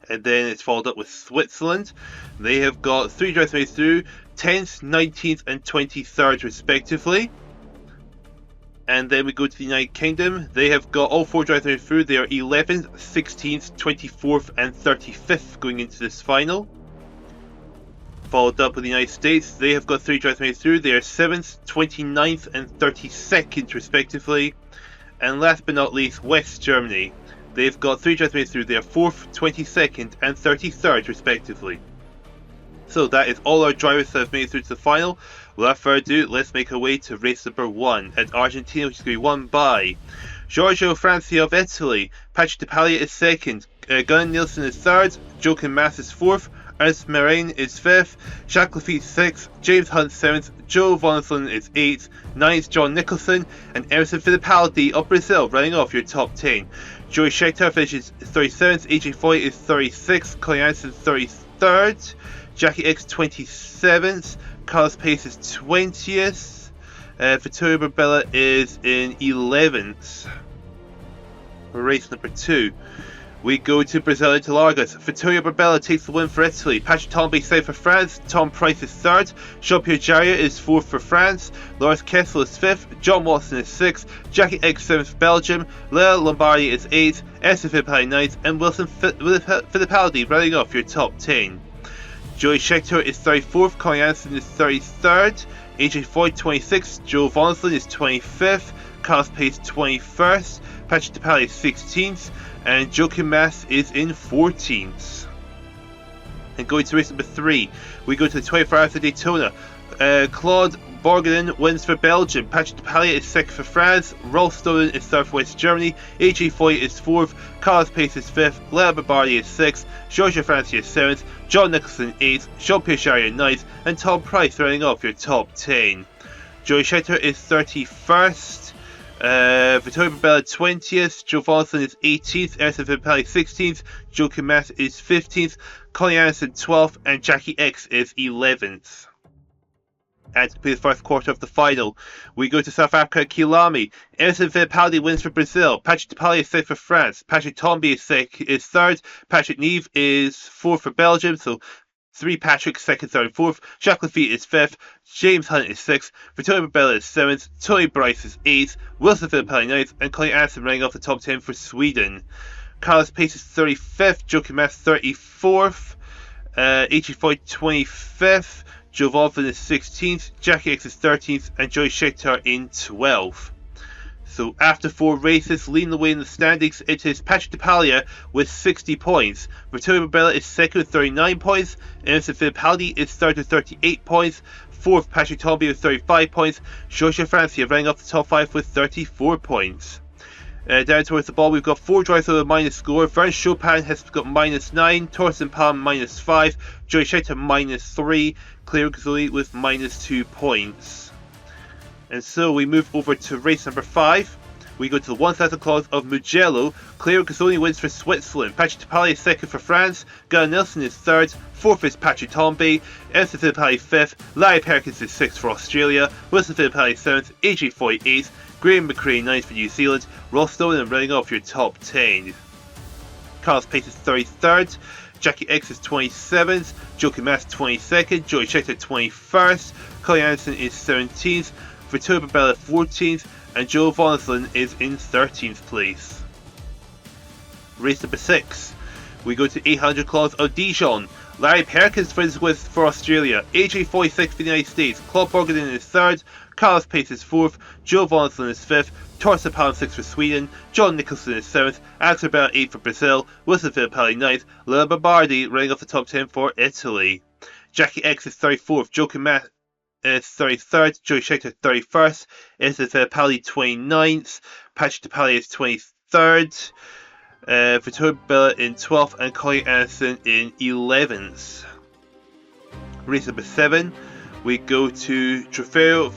And then it's followed up with Switzerland. They have got three drivers made through, 10th, 19th, and 23rd respectively. And then we go to the United Kingdom. They have got all four drivers made through. They are 11th, 16th, 24th, and 35th going into this final. Followed up with the United States. They have got three drivers made through. They are 7th, 29th, and 32nd respectively. And last but not least, West Germany. They've got three drivers made through. They are 4th, 22nd, and 33rd respectively. So that is all our drivers that have made it through to the final. Without further ado, let's make our way to race number 1 at Argentina, which is going to be won by Giorgio Francia of Italy. Patrick Depalia is 2nd. Gunnar Nielsen is 3rd. Joachim Mass is 4th. Ernst Marang is 5th. Jacques Lafitte 6th. James Hunt 7th. Joe Vonslin is 8th. 9th John Nicholson. And Emerson Fittipaldi of Brazil running off your top 10. Jody Schecktar finishes 37th. AJ Foy is 36th. Colin Anderson 33rd. Jackie X 27th. Carlos Pace is 20th. Vittorio Barbella is in 11th. Race number 2. We go to Brazil Interlagos. Vittorio Barbella takes the win for Italy. Patrick Tambay is 7th for France. Tom Price is 3rd. Jean-Pierre Jarier is 4th for France. Lawrence Kessel is 5th. John Watson is 6th. Jackie X 7th for Belgium. Leo Lombardi is 8th. Esther Fittipaldi 9th. And Wilson Fittipaldi running off your top 10. Jody Schecktar is 34th. Colin Anderson is 33rd. AJ Foy 26th. Joe Vonslin is 25th. Carlos Pace 21st. Patrick Depalia is 16th. And Joachim Mass is in 14th. And going to race number 3, we go to the 24 Hours of Daytona. Claude Borgelin wins for Belgium. Patrick Depailler is 2nd for France. Rolf Stolen is 3rd for West Germany. AJ Foyt is 4th. Carlos Pace is 5th. Léa Barbardi is 6th. Georgia Francia is 7th. John Nicholson 8th. Jean-Pierre Jarier 9th. And Tom Price rounding off your top 10. Jody Schecktar is 31st. Vittorio Barbella 20th, Joe Vonson is 18th, Emerson Fittipaldi 16th, Joe Kimas is 15th, Colin Anderson 12th, and Jackie X is 11th. And to play the first quarter of the final, we go to South Africa at Kilami. Emerson Fittipaldi wins for Brazil. Patrick Depailler is 6th for France. Patrick Tomby is 3rd. Patrick Neve is 4th for Belgium. So 3 Patrick, 2nd, 3rd, and 4th. Jacques Lafitte is 5th. James Hunt is 6th. Vittorio Barbella is 7th. Tony Bryce is 8th. Wilson Fittipaldi 9th. And Colin Anderson running off the top 10 for Sweden. Carlos Pace is 35th. Joe Kimas 34th. AJ Foyt 25th. Joe Volvin is 16th. Jackie X is 13th. And Jody Schecktar in 12th. So after 4 races, leading the way in the standings, it is Patrick Depailler with 60 points. Vittorio Barbella is 2nd with 39 points. Emerson Fittipaldi is 3rd with 38 points. 4th, Patrick Tomby with 35 points. Georgia Francia running up the top 5 with 34 points. Down towards the ball, we've got 4 drivers with a minus score. Vern Chopin has got -9. Torsten Palm -5. Jody Schecktar -3. Claire Gazzoli with -2 points. And so we move over to race number 5. We go to the 1,000 clause of Mugello. Claire Gazzoli wins for Switzerland. Patrick Depailler is 2nd for France. Gunnar Nelson is 3rd. 4th is Patrick Tomby. Emerson Fittipaldi 5th. Larry Perkins is 6th for Australia. Wilson Fittipaldi 7th. AJ Foyt 8th. Graham McRae 9th for New Zealand. Ross Stolen running off your top 10. Carlos Pace is 33rd. Jackie X is 27th. Joe Kimas 22nd. Jody Schecktar 21st. Colin Anderson is 17th. Vittorio Barbella 14th, and Joe Vonslin is in 13th place. Race number 6. We go to 800 clause of Dijon. Larry Perkins wins for Australia. AJ Foyt 6th for the United States. Claude Borgelin is 3rd. Carlos Pace is 4th. Joe Vonslin is 5th. Torsten Palm 6th for Sweden. John Nicholson is 7th. Alex Barbella 8th for Brazil. Wilson Fittipaldi 9th. Léa Barbardi running off the top 10 for Italy. Jackie X is 34th. Joe Kimas is 33rd, Jody Schecktar 31st, Emerson Fittipaldi 29th, Patrick Depailler is 23rd, Vittorio Barbella in 12th, and Colin Anderson in 11th. Race number 7, we go to Trofeo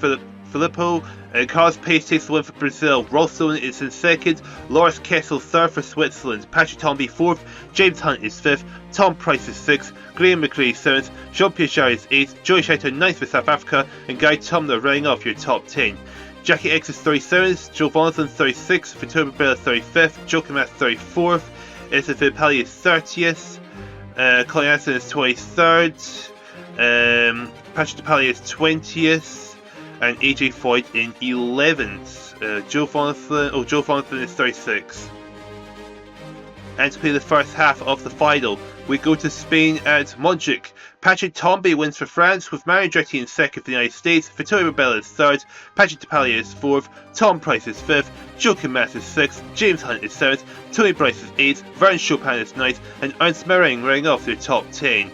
Filippo. Carlos Pace takes the win for Brazil. Rolf Stolen is in 2nd. Loris Kessel 3rd for Switzerland. Patrick Tomby 4th. James Hunt is 5th. Tom Price is 6th. Graham McRae 7th. Jean-Pierre Jarier is 8th. Jody Schecktar 9th for South Africa. And Guy Tumler running off your top 10. Jackie X is 37th. Joe Vonslin 36th. Vittorio Barbella 35th. Joe Kimas 34th. Emerson Fittipaldi is 30th. Colin Anderson is 23rd. Patrick Depailler is 20th. And AJ Foyt in 11th. Joe Vonslin is 36th. And to play the first half of the final, we go to Spain at Montjuic. Patrick Tomby wins for France, with Mario Andretti in 2nd for the United States. Vittorio Barbella is 3rd. Patrick Depailler is 4th. Tom Price is 5th. Joe Kimas is 6th. James Hunt is 7th. Tony Bryce is 8th. Vern Chopin is 9th. And Ernst Mering running off their top 10.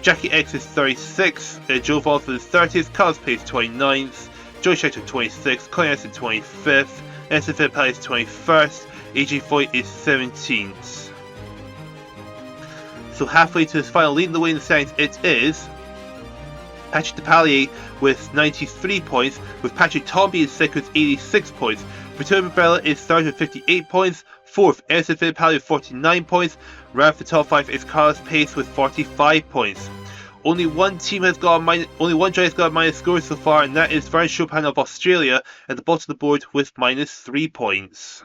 Jackie X is 36th, Joe Vonslin is 30th, Carlos Pace 29th, Jody Schecktar 26th, Colin Anderson 25th, Emerson Fittipaldi is 21st, AJ Foyt is 17th. So halfway to this final, leading the way in the standings, it is Patrick Depailler with 93 points, with Patrick Tomby in 2nd with 86 points. Vittorio Barbella is 3rd with 58 points. 4th, Emerson Fittipaldi with 49 points. Round off the top 5 is Carlos Pace with 45 points. Only one driver has got a minus score so far, and that is Vern Chopin of Australia at the bottom of the board with -3 points.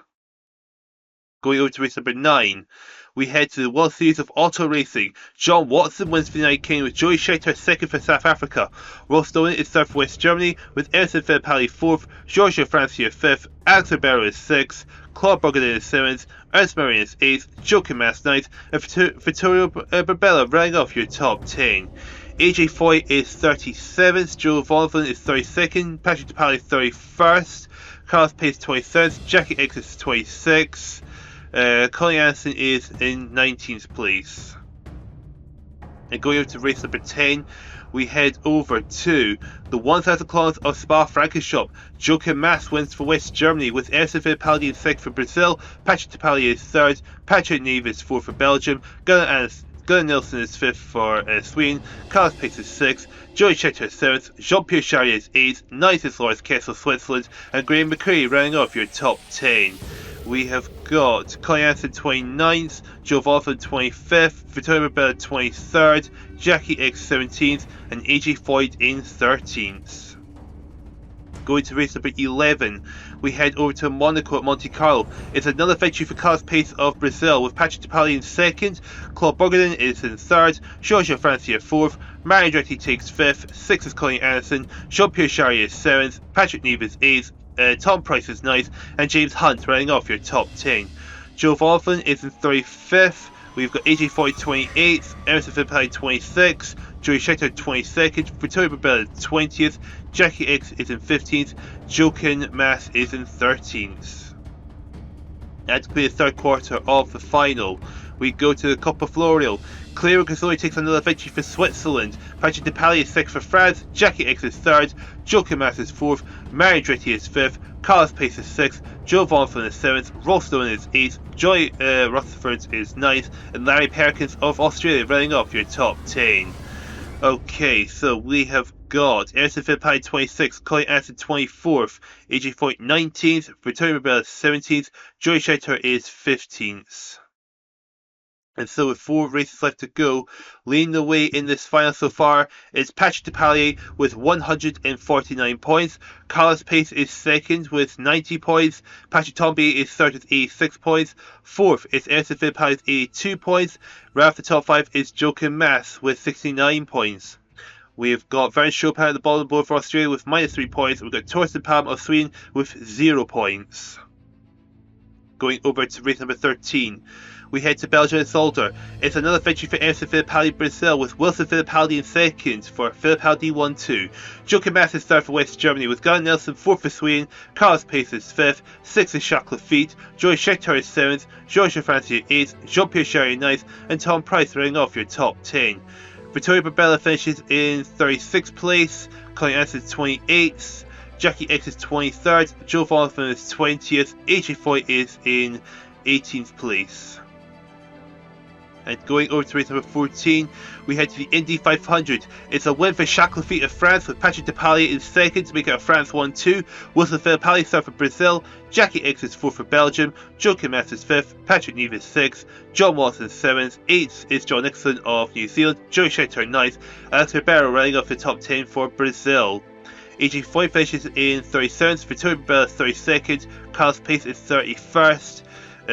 Going over to race number 9, we head to the World Series of Auto Racing. John Watson wins for the United Kingdom, with Jody Schecktar 2nd for South Africa. Ross Stolen is 3rd for West Germany, with Emerson Fittipaldi 4th, Georgia Francia 5th, Alex Barbella is 6th, Claude Borgelin is 7th, Ernst Mering is 8th, Joe Kimas 9th, and Vittorio Barbella running off your top 10. AJ Foyt is 37th, Joe Vonslin is 32nd, Patrick Depailler is 31st, Carlos Pace 23rd, Jackie X is 26th, Colin Anderson is in 19th place. And going over to race number 10, we head over to the 1000 kilometers of Spa-Francorchamps. Joachim Mass wins for West Germany, with Emerson Fittipaldi in second for Brazil, Patrick Depailler is third, Patrick Neve is fourth for Belgium, Gunnar Nilsson is fifth for Sweden, Carlos Pace is sixth, Jody Schecktar is seventh, Jean-Pierre Charrier is eighth, ninth is Lawrence Kessel, Switzerland, and Graham McCreary rounding off your top 10. We have got Colin Anderson 29th, Joe Volfin 25th, Vittorio Bella 23rd, Jackie X 17th, and AJ Foyt in 13th. Going to race number 11, we head over to Monaco at Monte Carlo. It's another victory for Carlos Pace of Brazil, with Patrick Depailler in second, Claude Bourgain is in third, Giorgio Francia fourth, Mario Andretti takes fifth, sixth is Colin Anderson, Jean-Pierre Charrier is seventh, Patrick Neve is eighth, Tom Price is ninth, and James Hunt rounding off your top 10. Joe Volfin is in 35th, we've got AJ Foyt 28th, Emerson Fittipaldi 26th, Jody Schecktar 22nd, Vittorio Bella 20th, Jackie X is in 15th, Joachim Mass is in 13th. And to play the third quarter of the final, we go to the Coppa Florio. Claire Gazzoli takes another victory for Switzerland. Patrick Depailler is sixth for France, Jackie X is third, Joachim Mass is fourth, Mario Andretti is fifth, Carlos Pace is sixth, Joe Volfin is seventh, Ross Stone is eighth, Joy Rutherford is ninth, and Larry Perkins of Australia rounding off your top 10. Okay, so we have got Emerson Fittipaldi 26th, Colin Anderson 24th, AJ Foyt 19th, Vittorio Bella 17th, Jody Schecktar is 15th. And so with 4 races left to go, leading the way in this final so far is Patrick Depailler with 149 points. Carlos Pace is second with 90 points. Patrick Tomby is third with 86 points. Fourth is Emerson Fittipaldi with 82 points. Right off the top 5 is Joachim Mass with 69 points. We've got Vern Chopin at the bottom of the board for Australia with -3 points. We've got Torsten Palm of Sweden with 0 points. Going over to race number 13, we head to Belgium and Zolder. It's another victory for Emerson Fittipaldi Brazil, with Wilson Fittipaldi in second for Fittipaldi 1-2. Joachim Mass is third for West Germany, with Gunnar Nilsson fourth for Sweden, Carlos Pace is fifth, sixth is Jacques Lafitte, Jody Schecktar is seventh, Giorgio Francia eighth, Jean-Pierre Charrier ninth, and Tom Price rounding off your top 10. Vittorio Barbella finishes in 36th place, Colin Anderson is 28th, Jackie X is 23rd, Joe Volfin is 20th, AJ Foyt is in 18th place. And going over to race number 14, we head to the Indy 500. It's a win for Jacques Lafitte of France, with Patrick Depailler in second to make it a France 1-2. Wilson Fittipaldi third for Brazil, Jackie X is fourth for Belgium, Joachim Mass is fifth, Patrick Neve is sixth, John Watson is seventh, eighth is John Nixon of New Zealand, Jody Schecktar ninth, Alex Ribeiro running off the top 10 for Brazil. AJ Foyt finishes in 37th, Vittorio Bella 32nd, Carlos Pace is 31st,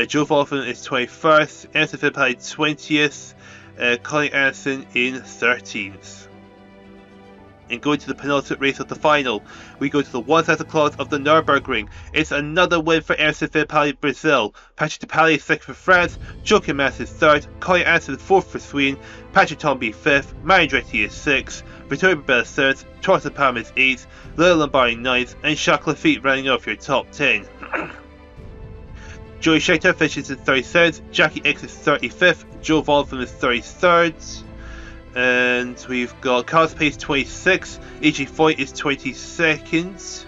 Joe Volfin is 21st, Emerson Fittipaldi 20th, Colin Anderson in 13th. And going to the penultimate race of the final, we go to the 1000 kilometers of the Nürburgring. It's another win for Emerson Fittipaldi Brazil. Patrick Depailler is 6th for France, Joachim Mass is 3rd, Colin Anderson 4th for Sweden, Patrick Tomby 5th, Mario Andretti is 6th, Vittorio Barbella 7th, Torsten Palm is 8th, Leo Lombardi 9th, and Jacques Lafitte rounding off your top 10. Jody Schecktar finishes in 33rd, Jackie X is 35th, Joe Volfin is 33rd, and we've got Carlos Pace 26th, AJ Foyt is 22nd.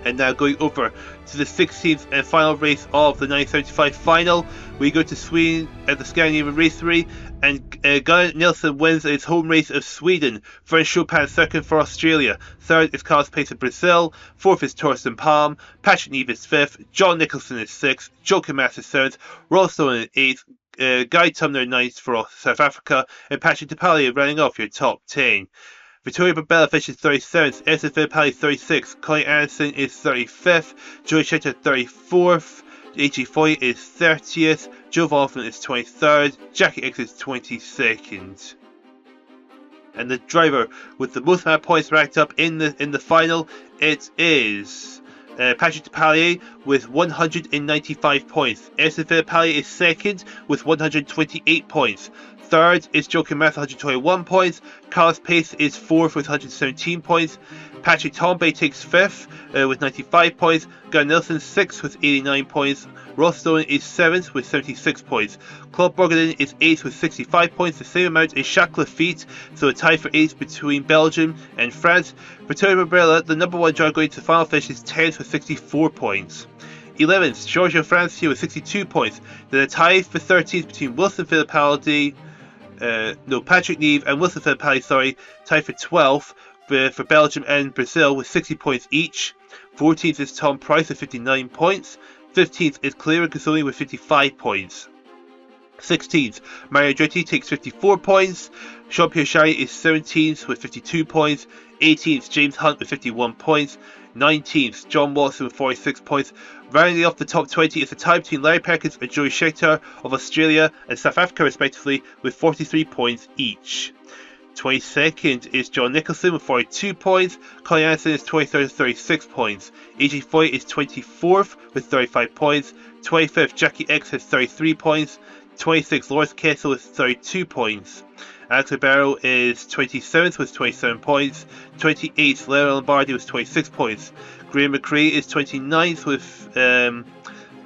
And now going over to the 16th and final race of the 975 final, we go to Sweden at the Scandinavian Racery, and Gunnar Nilsson wins his home race of Sweden. Vern Chopin second for Australia, third is Carlos Pace of Brazil, fourth is Torsten Palm, Patrick Neve is fifth, John Nicholson is sixth, Joachim Mass is seventh, Ross Stone is eighth, Guy Tumner ninth for South Africa, and Patrick Depailler rounding off your top 10. Vittorio Barbella finishes 37th, Emerson Fittipaldi 36th, Colin Anderson is 35th, Jody Schecktar 34th, AJ Foyt is 30th, Joe Volfin is 23rd, Jackie X is 22nd. And the driver with the most amount of points racked up in the final, it is Patrick Depailler with 195 points. Emerson Fittipaldi is second with 128 points. Third is Joe Mass with 121 points. Carlos Pace is fourth with 117 points. Patrick Tambay takes fifth with 95 points. Guy Nelson sixth with 89 points. Ross Stone is seventh with 76 points. Claude Bourgain is eighth with 65 points. The same amount is Jacques Lafitte, so a tie for eighth between Belgium and France. Vittorio Barella, the number one driver going to the final finish, is 10th with 64 points. 11th, Giorgio Francia with 62 points. Then a tie for 13th between Patrick Neve and Wilson Fittipaldi, tied for 12th for Belgium and Brazil with 60 points each. 14th is Tom Price with 59 points. 15th is Clara Gazzoni with 55 points. 16th, Mario Andretti takes 54 points. Jean-Pierre Chariot is 17th with 52 points. 18th, James Hunt with 51 points. 19th, John Watson with 46 points. Rounding off the top 20 is a tie between Larry Perkins and Jody Schecktar of Australia and South Africa respectively with 43 points each. 22nd is John Nicholson with 42 points. Colin Anderson is 23rd with 36 points. AJ Foyt is 24th with 35 points. 25th, Jackie X has 33 points. 26th, Lawrence Kessel with 32 points. Alex Ribeiro is 27th with 27 points. 28th, Leo Lombardi with 26 points. Graham McRae is 29th with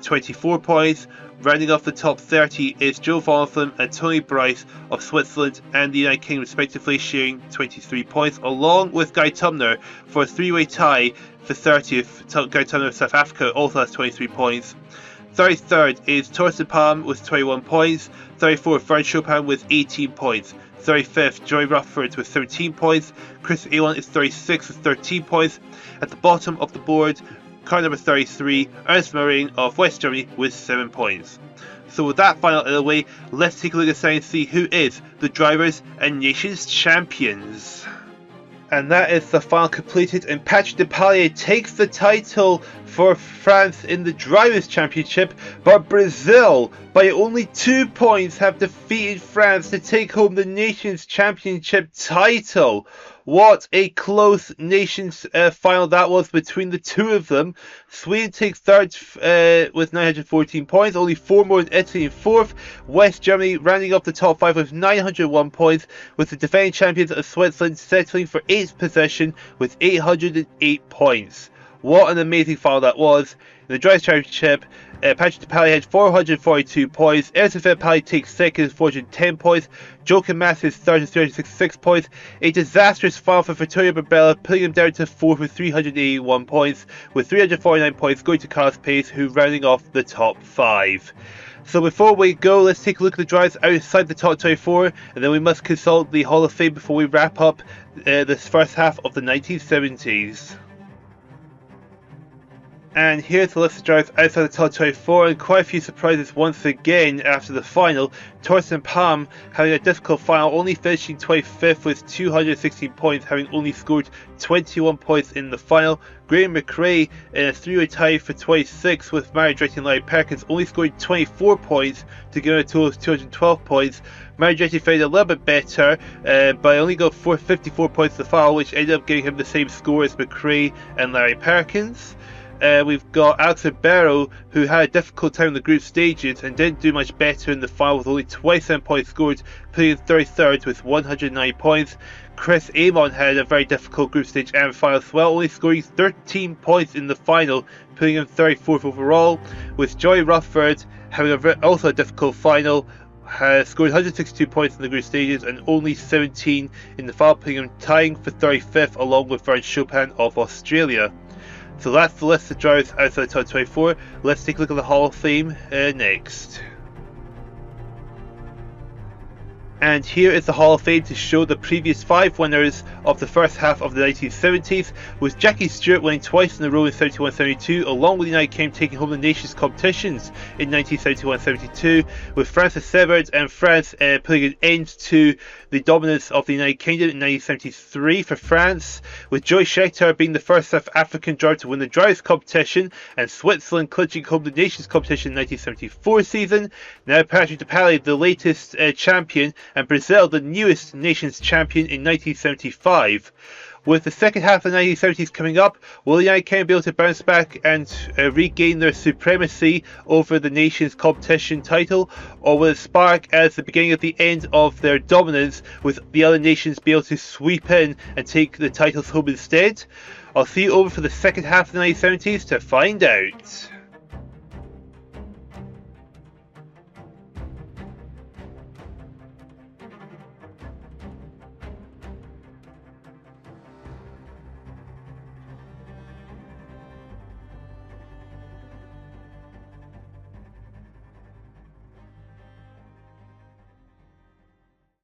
24 points. Rounding off the top 30 is Joe Vontham and Tony Bryce of Switzerland and the United Kingdom respectively, sharing 23 points, along with Guy Tumner for a three-way tie for 30th. Guy Tumner of South Africa also has 23 points. 33rd is Torsten Palm with 21 points. 34th, Vern Chopin with 18 points. 35th, Joy Rufford with 13 points. Chris Awan is 36th with 13 points. At the bottom of the board, car number 33, Ernst Marine of West Germany with 7 points. So with that final out of the way, let's take a look at and see who is the Drivers and Nations Champions. And that is the final completed, and Patrick Depailler takes the title for France in the Drivers' Championship, but Brazil, by only 2 points, have defeated France to take home the Nations' Championship title. What a close Nations final that was between the two of them. Sweden takes third with 914 points, only 4 more than Italy in fourth. West Germany rounding up the top 5 with 901 points, with the defending champions of Switzerland settling for 8th position with 808 points. What an amazing final that was. In the Drivers' Championship, Patrick Depailler had 442 points. Emerson Fittipaldi takes second with 410 points. Joachim Mass is third with 366 points. A disastrous final for Vittorio Barbella, putting him down to fourth with 381 points, with 349 points going to Carlos Pace, who rounding off the top 5. So before we go, let's take a look at the drivers outside the top 24, and then we must consult the Hall of Fame before we wrap up this first half of the 1970s. And here's the list of drivers outside the top 24, and quite a few surprises once again after the final. Torsten Palm having a difficult final, only finishing 25th with 216 points, having only scored 21 points in the final. Graham McRae in a three-way tie for 26th with Mario Andretti and Larry Perkins, only scoring 24 points to give him a total of 212 points. Mario Andretti fared a little bit better, but only got 54 points in the final, which ended up giving him the same score as McRae and Larry Perkins. We've got Alex Ribeiro, who had a difficult time in the group stages and didn't do much better in the final with only 27 points scored, putting in 33rd with 109 points. Chris Amon had a very difficult group stage and final as well, only scoring 13 points in the final, putting him 34th overall, with Joy Rufford having also a difficult final, has scored 162 points in the group stages and only 17 in the final, putting him tying for 35th along with Vern Chopin of Australia. So that's the list of drivers outside the top 24. Let's take a look at the Hall of Fame next. And here is the Hall of Fame to show the previous 5 winners of the first half of the 1970s, with Jackie Stewart winning twice in a row in 71-72, along with the United Kingdom taking home the nation's competitions in 1971-72, with Francis Severd and France putting an end to the dominance of the United Kingdom in 1973 for France, with Jody Schecktar being the first South African driver to win the drivers' competition, and Switzerland clinching home the nation's competition in 1974 season. Now Patrick Depailler, the latest champion, and Brazil, the newest nation's champion in 1975. With the second half of the 1970s coming up, will the United Kingdom be able to bounce back and regain their supremacy over the nation's competition title, or will it spark as the beginning of the end of their dominance, with the other nations be able to sweep in and take the titles home instead? I'll see you over for the second half of the 1970s to find out.